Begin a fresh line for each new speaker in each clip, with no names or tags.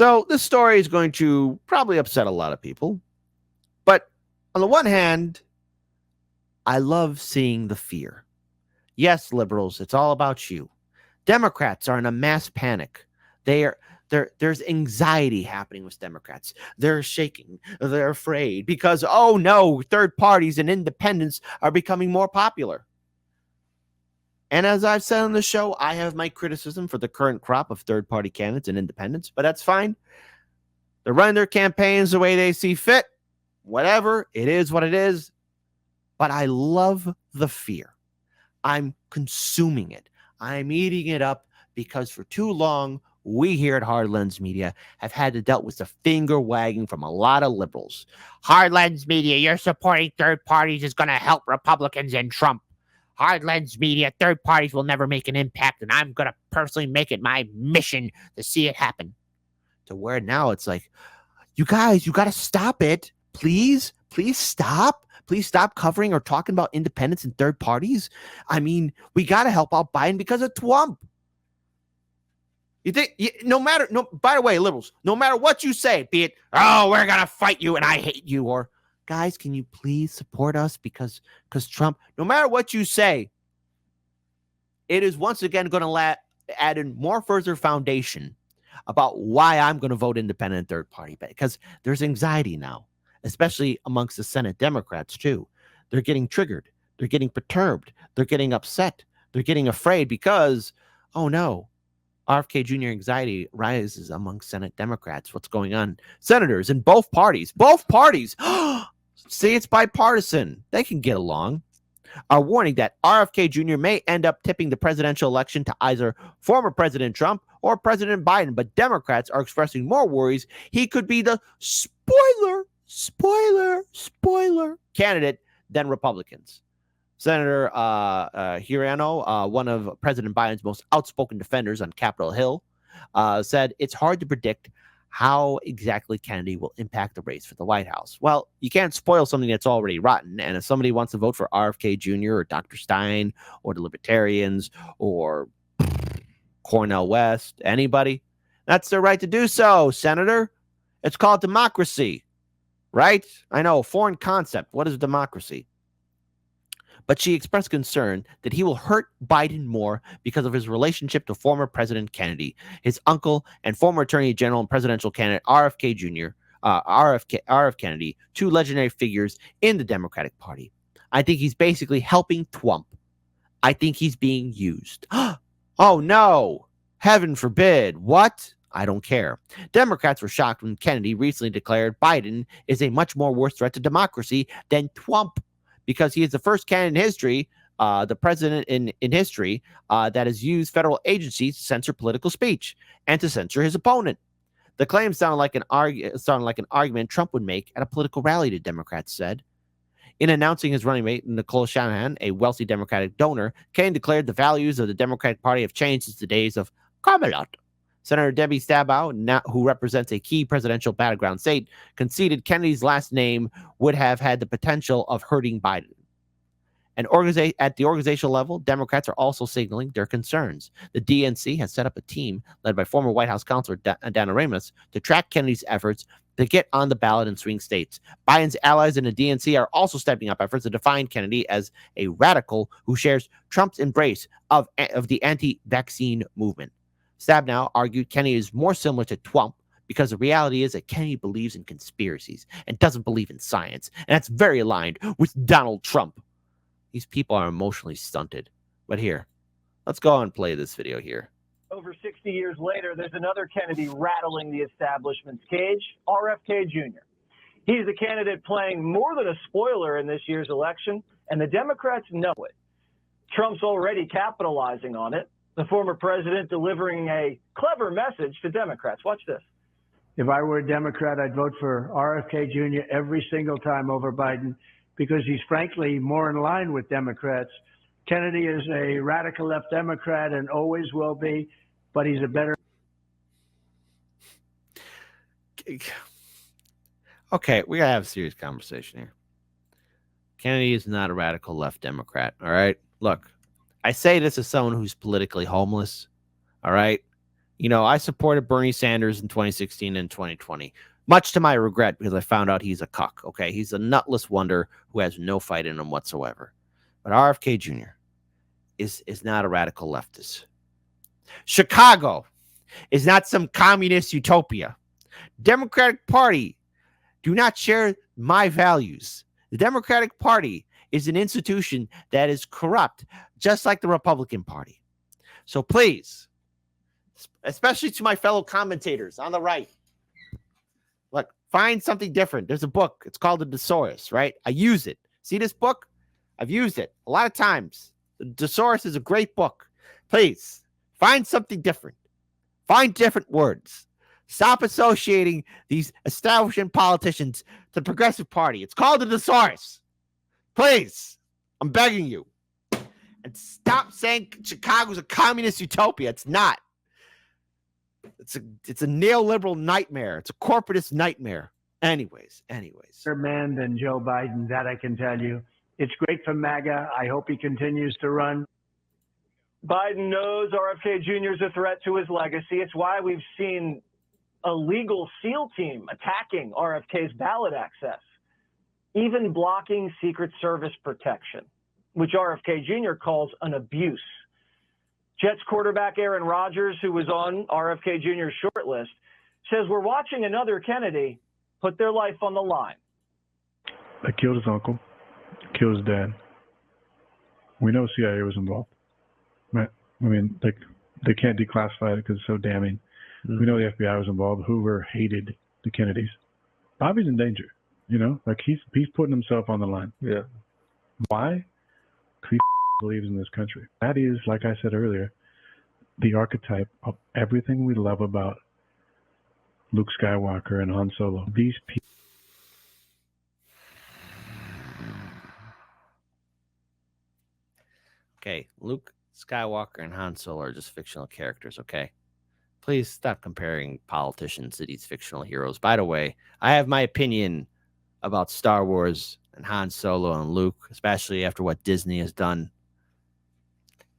So this story is going to probably upset a lot of people. But on the one hand, I love seeing the fear. Yes, liberals, it's all about you. Democrats are in a mass panic. They are there's anxiety happening with Democrats. They're shaking. They're afraid because, oh no, third parties and independents are becoming more popular. And as I've said on the show, I have my criticism for the current crop of third party candidates and independents, but that's fine. They're running their campaigns the way they see fit. Whatever, it is what it is. But I love the fear. I'm consuming it. I'm eating it up because for too long, we here at Hard Lens Media have had to deal with the finger wagging from a lot of liberals. Hard Lens Media, you're supporting third parties is going to help Republicans and Trump. Hard Lens Media, third parties will never make an impact, and I'm going to personally make it my mission to see it happen. To where now it's like, you guys, you got to stop it. Please stop. Please stop covering or talking about independents and third parties. I mean, we got to help out Biden because of Trump. You think, by the way, liberals, no matter what you say, be it, oh, we're going to fight you and I hate you, or guys, can you please support us because Trump, no matter what you say, it is once again going to add in more further foundation about why I'm going to vote independent and third party, because there's anxiety now, especially amongst the Senate Democrats too. They're getting triggered. They're getting perturbed. They're getting upset. They're getting afraid because, oh no, RFK Jr. anxiety rises among Senate Democrats. What's going on? Senators in both parties, see, it's bipartisan. They can get along. Are warning that RFK Jr. may end up tipping the presidential election to either former President Trump or President Biden, but Democrats are expressing more worries he could be the spoiler candidate than Republicans. Senator Hirano, one of President Biden's most outspoken defenders on Capitol Hill, said it's hard to predict how exactly Kennedy will impact the race for the White House. Well, you can't spoil something that's already rotten. And if somebody wants to vote for RFK Jr. or Dr. Stein or the Libertarians or Cornel West, anybody, that's their right to do so, Senator. It's called democracy, right? I know, foreign concept. What is democracy? But she expressed concern that he will hurt Biden more because of his relationship to former President Kennedy, his uncle and former Attorney General and presidential candidate RFK Jr., RF Kennedy, two legendary figures in the Democratic Party. I think he's basically helping Trump. I think he's being used. Oh no, heaven forbid. What? I don't care. Democrats were shocked when Kennedy recently declared Biden is a much more worse threat to democracy than Trump, because he is the first candidate in history, the president in history, that has used federal agencies to censor political speech and to censor his opponent. The claim sounded like an argument Trump would make at a political rally, the Democrats said. In announcing his running mate, Nicole Shanahan, a wealthy Democratic donor, Kane declared the values of the Democratic Party have changed since the days of Camelot. Senator Debbie Stabenow, who represents a key presidential battleground state, conceded Kennedy's last name would have had the potential of hurting Biden. And at the organizational level, Democrats are also signaling their concerns. The DNC has set up a team led by former White House counselor Dana Ramos to track Kennedy's efforts to get on the ballot in swing states. Biden's allies in the DNC are also stepping up efforts to define Kennedy as a radical who shares Trump's embrace of the anti-vaccine movement. Stabenow argued Kennedy is more similar to Trump because the reality is that Kennedy believes in conspiracies and doesn't believe in science, and that's very aligned with Donald Trump. These people are emotionally stunted. But here, let's go and play this video here.
Over 60 years later, there's another Kennedy rattling the establishment's cage, RFK Jr. He's a candidate playing more than a spoiler in this year's election, and the Democrats know it. Trump's already capitalizing on it. The former president delivering a clever message to Democrats. Watch this.
If I were a Democrat, I'd vote for RFK Jr. every single time over Biden because he's frankly more in line with Democrats. Kennedy is a radical left Democrat and always will be, but he's a better.
Okay, we got to have a serious conversation here. Kennedy is not a radical left Democrat, all right? Look, I say this as someone who's politically homeless, all right? I supported Bernie Sanders in 2016 and 2020, much to my regret because I found out he's a cuck. Okay, he's a nutless wonder who has no fight in him whatsoever. But RFK Jr. is not a radical leftist. Chicago is not some communist utopia. Democratic Party do not share my values. The Democratic Party is an institution that is corrupt, just like the Republican Party. So please, especially to my fellow commentators on the right, look, find something different. There's a book. It's called The Thesaurus, right? I use it. See this book? I've used it a lot of times. The Thesaurus is a great book. Please, find something different. Find different words. Stop associating these establishment politicians to the Progressive Party. It's called the Thesaurus. Please, I'm begging you. And stop saying Chicago's a communist utopia. It's not. It's a neoliberal nightmare. It's a corporatist nightmare. Anyways.
Better man than Joe Biden, that I can tell you. It's great for MAGA. I hope he continues to run.
Biden knows RFK Jr. is a threat to his legacy. It's why we've seen a legal SEAL team attacking RFK's ballot access, even blocking Secret Service protection, which RFK Jr. calls an abuse. Jets quarterback Aaron Rodgers, who was on RFK Jr.'s short list, says we're watching another Kennedy put their life on the line.
They killed his uncle, killed his dad. We know CIA was involved. Right? I mean, they can't declassify it because it's so damning. Mm-hmm. We know the FBI was involved. Hoover hated the Kennedys. Bobby's in danger, like he's putting himself on the line.
Yeah.
Why? Because he believes in this country. That is, like I said earlier, the archetype of everything we love about Luke Skywalker and Han Solo. These people.
Okay, Luke Skywalker and Han Solo are just fictional characters, okay? Please stop comparing politicians to these fictional heroes. By the way, I have my opinion about Star Wars and Han Solo and Luke, especially after what Disney has done.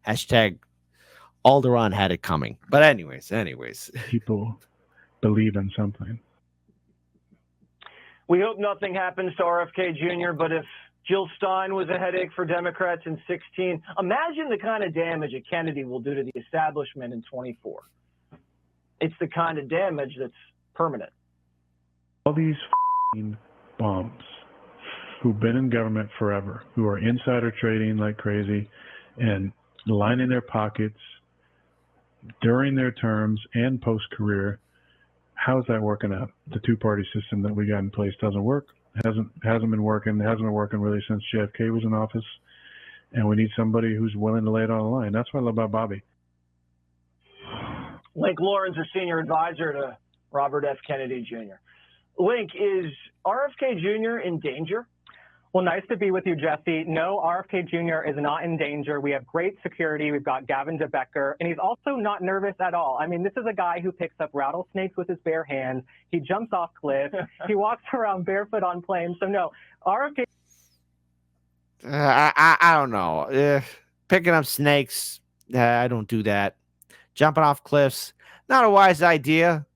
Hashtag Alderaan had it coming. But anyways.
People believe in something.
We hope nothing happens to RFK Jr., but if Jill Stein was a headache for Democrats in 16, imagine the kind of damage a Kennedy will do to the establishment in 24. It's the kind of damage that's permanent.
All these bombs who've been in government forever, who are insider trading like crazy and lining their pockets during their terms and post-career, how's that working out? The two-party system that we got in place doesn't work. Hasn't been working. Hasn't been working really since JFK was in office. And we need somebody who's willing to lay it on the line. That's what I love about Bobby.
Link Lauren's a senior advisor to Robert F. Kennedy Jr. Link, is RFK Jr. in danger?
Well, nice to be with you, Jesse. No, RFK Jr. is not in danger. We have great security. We've got Gavin DeBecker, and he's also not nervous at all. I mean, this is a guy who picks up rattlesnakes with his bare hands. He jumps off cliffs. He walks around barefoot on planes. So, no, RFK.
I don't know. Picking up snakes, I don't do that. Jumping off cliffs, not a wise idea.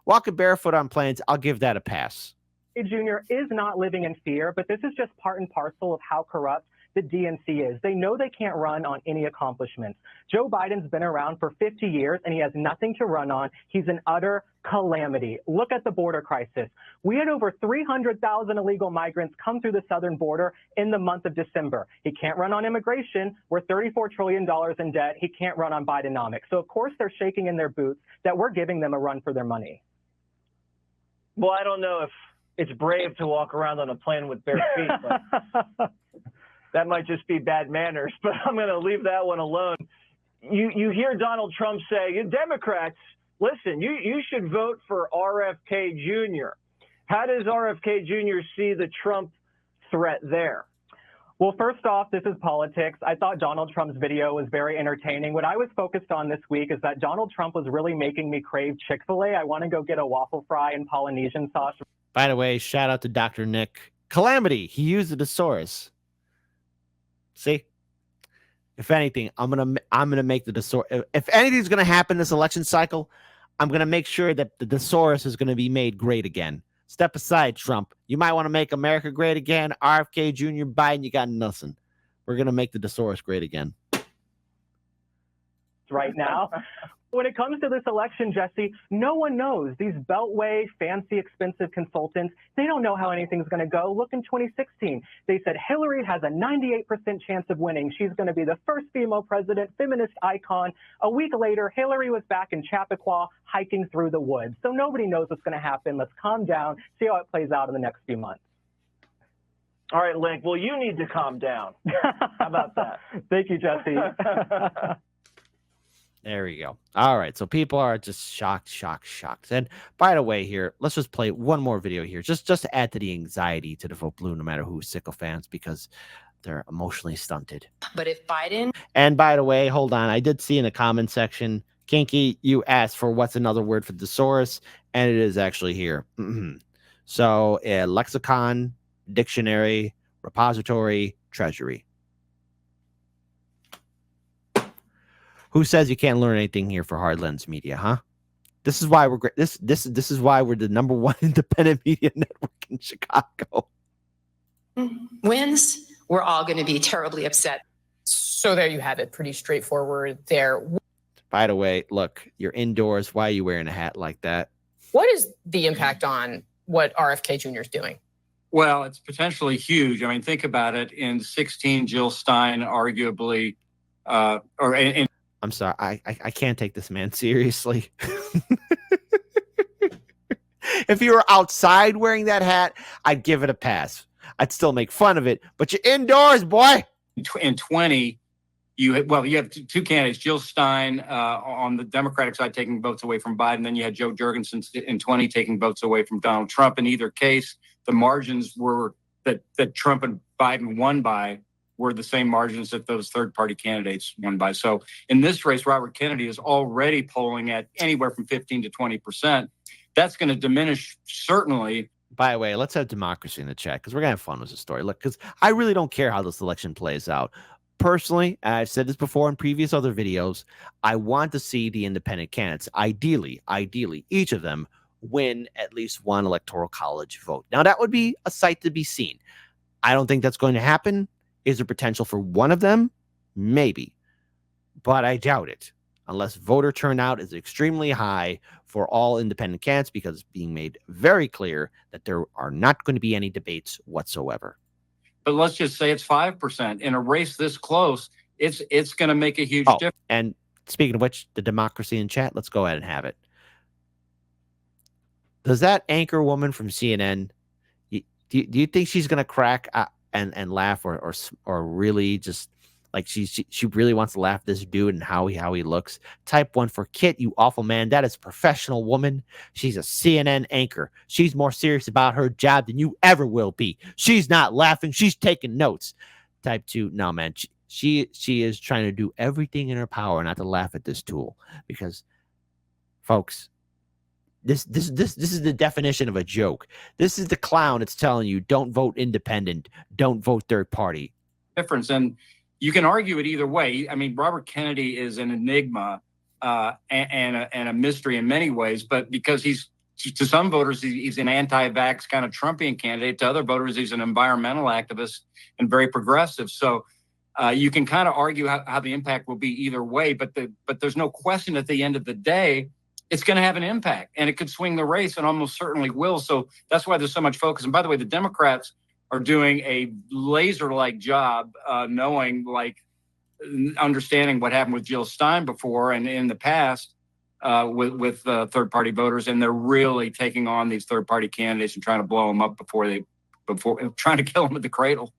Walking barefoot on planes, I'll give that a pass.
Jr. is not living in fear, but this is just part and parcel of how corrupt the DNC is. They know they can't run on any accomplishments. Joe Biden's been around for 50 years, and he has nothing to run on. He's an utter calamity. Look at the border crisis. We had over 300,000 illegal migrants come through the southern border in the month of December. He can't run on immigration. We're $34 trillion in debt. He can't run on Bidenomics. So, of course, they're shaking in their boots that we're giving them a run for their money.
Well, I don't know if it's brave to walk around on a plane with bare feet, but that might just be bad manners. But I'm going to leave that one alone. You hear Donald Trump say, Democrats, listen, you should vote for RFK Jr. How does RFK Jr. see the Trump threat there?
Well, first off, this is politics. I thought Donald Trump's video was very entertaining. What I was focused on this week is that Donald Trump was really making me crave Chick-fil-A. I want to go get a waffle fry and Polynesian sauce.
By the way, shout out to Dr. Nick Calamity. He used the thesaurus. See, if anything, I'm gonna make the thesaurus. If anything's gonna happen this election cycle, I'm going to make sure that the thesaurus is going to be made great again. Step aside, Trump. You might want to make America great again. RFK Jr., Biden, you got nothing. We're going to make the thesaurus great again.
Right now. When it comes to this election, Jesse, no one knows. These Beltway, fancy, expensive consultants, they don't know how anything's going to go. Look, in 2016, they said Hillary has a 98% chance of winning. She's going to be the first female president, feminist icon. A week later, Hillary was back in Chappaqua hiking through the woods. So nobody knows what's going to happen. Let's calm down, see how it plays out in the next few months.
All right, Link. Well, you need to calm down. How about that?
Thank you, Jesse.
There we go. All right. So people are just shocked. And by the way, here, let's just play one more video here, just to add to the anxiety to the vote blue, no matter who's sycophants, because they're emotionally stunted.
But if Biden...
And by the way, hold on. I did see in the comment section, Kinky, you asked for what's another word for thesaurus, and it is actually here. So lexicon, dictionary, repository, treasury. Who says you can't learn anything here for Hard Lens Media, huh? This is why we're great. This is why we're the #1 independent media network in Chicago.
Wins, we're all going to be terribly upset.
So there you have it. Pretty straightforward there.
By the way, look, you're indoors. Why are you wearing a hat like that?
What is the impact on what RFK Jr. is doing?
Well, it's potentially huge. I mean, think about it. In 2016, Jill Stein arguably,
I'm sorry, I can't take this man seriously. If you were outside wearing that hat, I'd give it a pass. I'd still make fun of it, but you're indoors, boy.
In 20, you have two candidates, Jill Stein on the Democratic side taking votes away from Biden. Then you had Joe Jorgensen in 20 taking votes away from Donald Trump. In either case, the margins were that Trump and Biden won by were the same margins that those third-party candidates won by. So in this race, Robert Kennedy is already polling at anywhere from 15 to 20%. That's going to diminish, certainly.
By the way, let's have democracy in the chat, because we're going to have fun with this story. Look, because I really don't care how this election plays out. Personally, I've said this before in previous other videos, I want to see the independent candidates, ideally, each of them win at least one electoral college vote. Now, that would be a sight to be seen. I don't think that's going to happen. Is there potential for one of them? Maybe. But I doubt it, unless voter turnout is extremely high for all independent candidates, because it's being made very clear that there are not going to be any debates whatsoever.
But let's just say it's 5%. In a race this close, it's going to make a huge difference.
And speaking of which, the democracy in chat, let's go ahead and have it. Does that anchor woman from CNN, do you think she's going to crack and laugh or really just like she really wants to laugh at this dude and how he looks? Type 1 for Kit, you awful man. That is a professional woman. She's a CNN anchor. She's more serious about her job than you ever will be. She's not laughing. She's taking notes. Type 2, no, man. She is trying to do everything in her power not to laugh at this tool, because, folks, this is the definition of a joke. This is the clown that's telling you don't vote independent, don't vote third party.
Difference, and you can argue it either way. I mean, Robert Kennedy is an enigma and a mystery in many ways, but because he's, to some voters, he's an anti-vax kind of Trumpian candidate. To other voters, he's an environmental activist and very progressive. So you can kind of argue how the impact will be either way, but there's no question at the end of the day, it's going to have an impact, and it could swing the race, and almost certainly will. So that's why there's so much focus. And by the way, the Democrats are doing a laser-like job, understanding what happened with Jill Stein before and in the past with third-party voters, and they're really taking on these third-party candidates and trying to blow them up before trying to kill them at the cradle.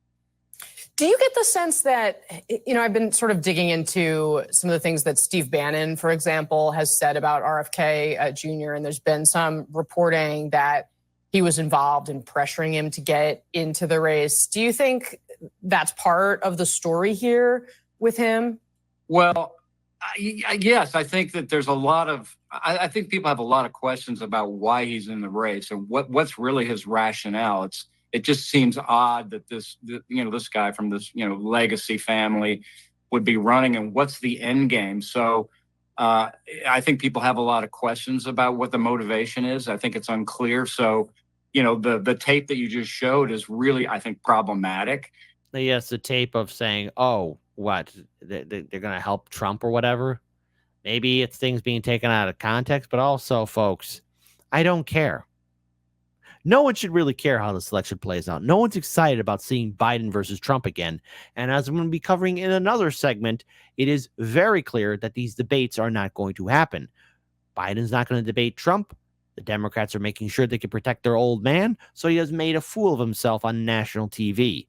Do you get the sense that, I've been sort of digging into some of the things that Steve Bannon, for example, has said about RFK Jr., and there's been some reporting that he was involved in pressuring him to get into the race. Do you think that's part of the story here with him? Well,
yes, I think that there's I think people have a lot of questions about why he's in the race and what's really his rationale. It just seems odd that this guy from this, legacy family would be running, and what's the end game? So I think people have a lot of questions about what the motivation is. I think it's unclear. So, the tape that you just showed is really, I think, problematic.
Yes, the tape of saying, "Oh, what they're going to help Trump or whatever." Maybe it's things being taken out of context, but also, folks, I don't care. No one should really care how this election plays out. No one's excited about seeing Biden versus Trump again. And as I'm going to be covering in another segment, it is very clear that these debates are not going to happen. Biden's not going to debate Trump. The Democrats are making sure they can protect their old man, so he has made a fool of himself on national TV.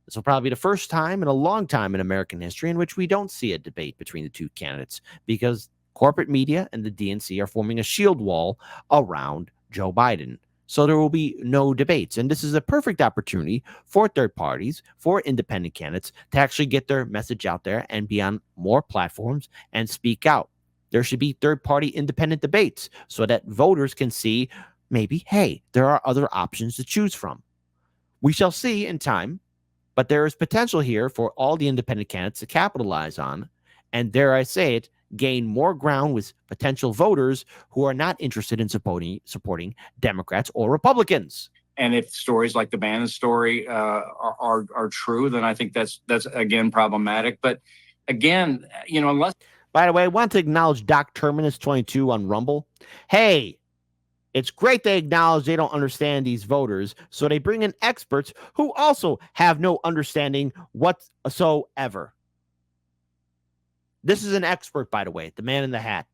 This will probably be the first time in a long time in American history in which we don't see a debate between the two candidates because corporate media and the DNC are forming a shield wall around Joe Biden. So there will be no debates. And this is a perfect opportunity for third parties, for independent candidates to actually get their message out there and be on more platforms and speak out. There should be third-party independent debates so that voters can see maybe, hey, there are other options to choose from. We shall see in time, but there is potential here for all the independent candidates to capitalize on, and dare I say it, gain more ground with potential voters who are not interested in supporting Democrats or Republicans.
And if stories like the Bannon story are true, then I think that's again problematic. But again, unless.
By the way, I want to acknowledge Doc Terminus 22 on Rumble. Hey, it's great they acknowledge they don't understand these voters, so they bring in experts who also have no understanding whatsoever. This is an expert, by the way, the man in the hat.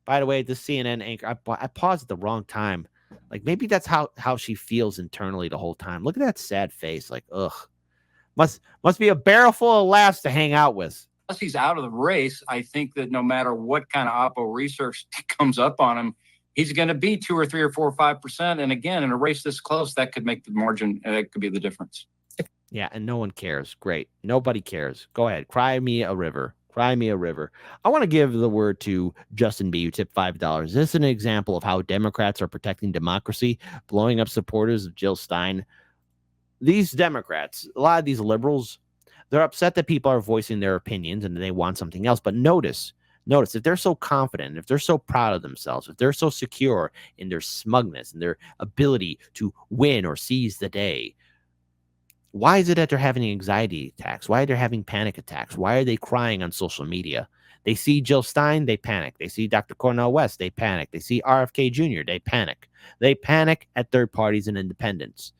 By the way, the CNN anchor, I paused at the wrong time. Like, maybe that's how she feels internally the whole time. Look at that sad face. Like, ugh. Must be a barrel full of laughs to hang out with.
Unless he's out of the race, I think that no matter what kind of oppo research comes up on him, he's going to be 2 or 3 or 4 or 5%. And again, in a race this close, that could make the margin. That could be the difference.
Yeah, and no one cares. Great. Nobody cares. Go ahead. Cry me a river. Cry me a river. I want to give the word to Justin B., who tipped $5. This is an example of how Democrats are protecting democracy, blowing up supporters of Jill Stein. These Democrats, a lot of these liberals, they're upset that people are voicing their opinions and they want something else. But notice, if they're so confident, if they're so proud of themselves, if they're so secure in their smugness and their ability to win or seize the day, why is it that they're having anxiety attacks? Why are they having panic attacks? Why are they crying on social media? They see Jill Stein, they panic. They see Dr. Cornel West, they panic. They see RFK Jr., they panic. They panic at third parties and independents.